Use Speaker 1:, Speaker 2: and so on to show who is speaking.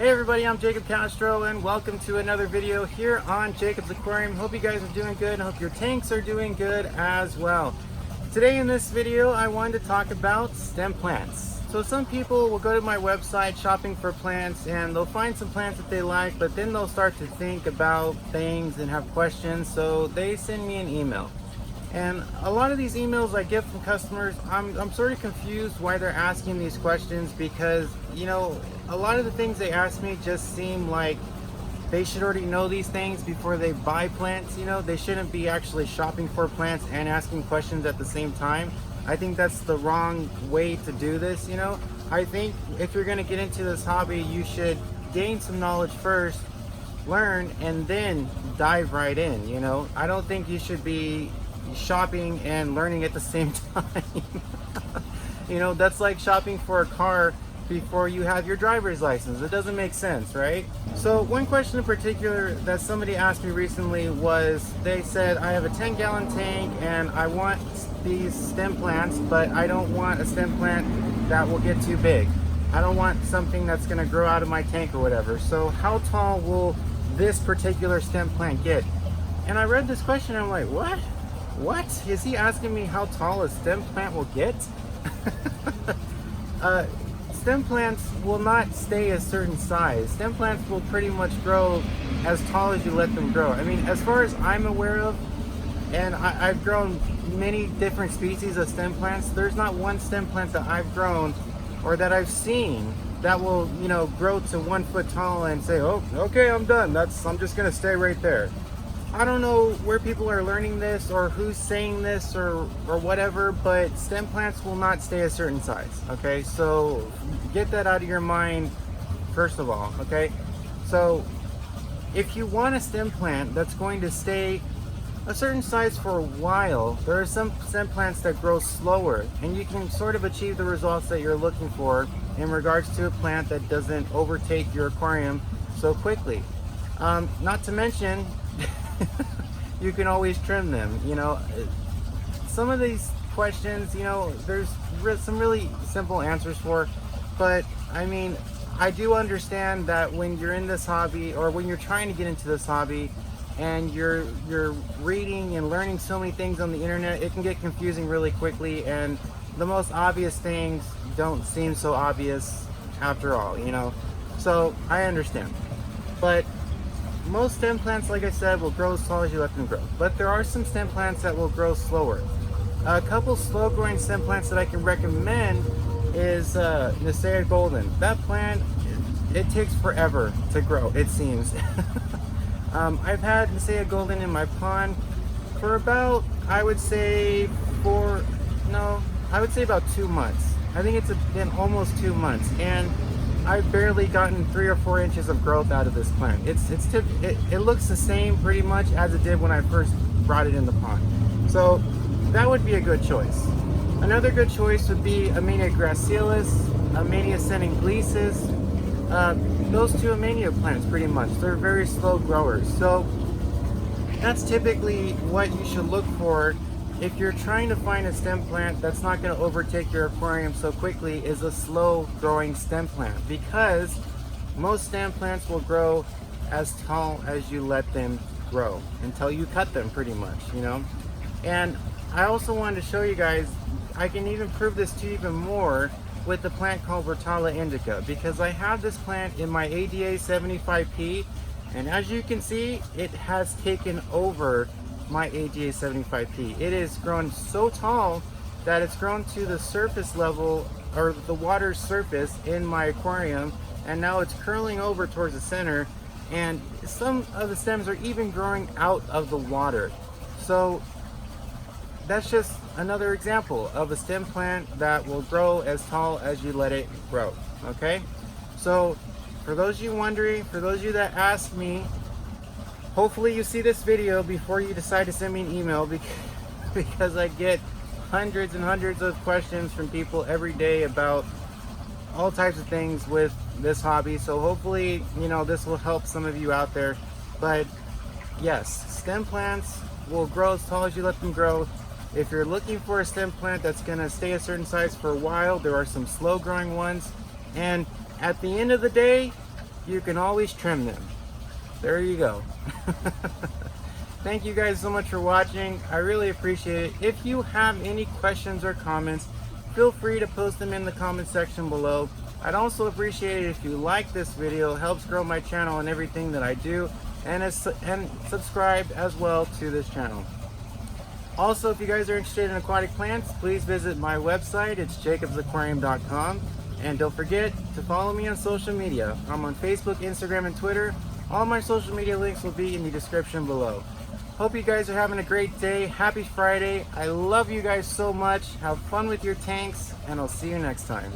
Speaker 1: Hey everybody, I'm Jacob Castro and welcome to another video here on Jacob's Aquarium. Hope you guys are doing good and hope your tanks are doing good as well. Today in this video I wanted to talk about stem plants. So some people will go to my website shopping for plants and they'll find some plants that they like, but then they'll start to think about things and have questions, so they send me an email. And a lot of these emails I get from customers, I'm sort of confused why they're asking these questions, because you know, a lot of the things they ask me just seem like they should already know these things before they buy plants. You know, they shouldn't be actually shopping for plants and asking questions at the same time. I think that's the wrong way to do this. You know, I think if you're going to get into this hobby, you should gain some knowledge first, learn, and then dive right in. You know, I don't think you should be shopping and learning at the same time. You know, that's like shopping for a car before you have your driver's license. It doesn't make sense, right? So one question in particular that somebody asked me recently was, they said, I have a 10-gallon tank and I want these stem plants, but I don't want a stem plant that will get too big. I don't want something that's going to grow out of my tank or whatever. So how tall will this particular stem plant get? And I read this question and I'm like, what? What? Is he asking me how tall a stem plant will get? Stem plants will not stay a certain size. Stem plants will pretty much grow as tall as you let them grow. I mean, as far as I'm aware of, and I've grown many different species of stem plants, there's not one stem plant that I've grown or that I've seen that will, you know, grow to 1 foot tall and say, oh, okay, I'm done. I'm just gonna stay right there. I don't know where people are learning this or who's saying this or whatever, but stem plants will not stay a certain size, okay? So get that out of your mind first of all, okay? So if you want a stem plant that's going to stay a certain size for a while, there are some stem plants that grow slower and you can sort of achieve the results that you're looking for in regards to a plant that doesn't overtake your aquarium so quickly. Not to mention, you can always trim them. You know, some of these questions, you know, there's some really simple answers for, but I mean, I do understand that when you're in this hobby or when you're trying to get into this hobby and you're reading and learning so many things on the internet, it can get confusing really quickly, and the most obvious things don't seem so obvious after all, you know. So I understand, but most stem plants, like I said, will grow as tall as you let them grow. But there are some stem plants that will grow slower. A couple slow growing stem plants that I can recommend is Nisea golden. That plant, it takes forever to grow, it seems. I've had Nisea golden in my pond for about, I would say about 2 months. I think it's been almost 2 months, and I've barely gotten 3 or 4 inches of growth out of this plant. It looks the same pretty much as it did when I first brought it in the pond. So that would be a good choice. Another good choice would be Amania gracilis, Amania senenglesis. Those two Amania plants pretty much. They're very slow growers. So that's typically what you should look for if you're trying to find a stem plant that's not going to overtake your aquarium so quickly, is a slow growing stem plant, because most stem plants will grow as tall as you let them grow until you cut them pretty much, you know. And I also wanted to show you guys, I can even prove this to you even more with the plant called Bertala indica, because I have this plant in my ADA 75P, and as you can see, it has taken over my AGA 75P. It is grown so tall that it's grown to the surface level, or the water surface in my aquarium, and now it's curling over towards the center, and some of the stems are even growing out of the water. So that's just another example of a stem plant that will grow as tall as you let it grow, okay? So for those of you wondering, for those of you that ask me, hopefully you see this video before you decide to send me an email, because I get hundreds and hundreds of questions from people every day about all types of things with this hobby. So hopefully, you know, this will help some of you out there. But yes, stem plants will grow as tall as you let them grow. If you're looking for a stem plant that's going to stay a certain size for a while, there are some slow growing ones. And at the end of the day, you can always trim them. There you go. Thank you guys so much for watching. I really appreciate it. If you have any questions or comments, feel free to post them in the comment section below. I'd also appreciate it if you like this video. It helps grow my channel and everything that I do, and subscribe as well to this channel. Also, if you guys are interested in aquatic plants, please visit my website. It's jacobsaquarium.com. And don't forget to follow me on social media. I'm on Facebook, Instagram, and Twitter. All my social media links will be in the description below. Hope you guys are having a great day. Happy Friday. I love you guys so much. Have fun with your tanks, and I'll see you next time.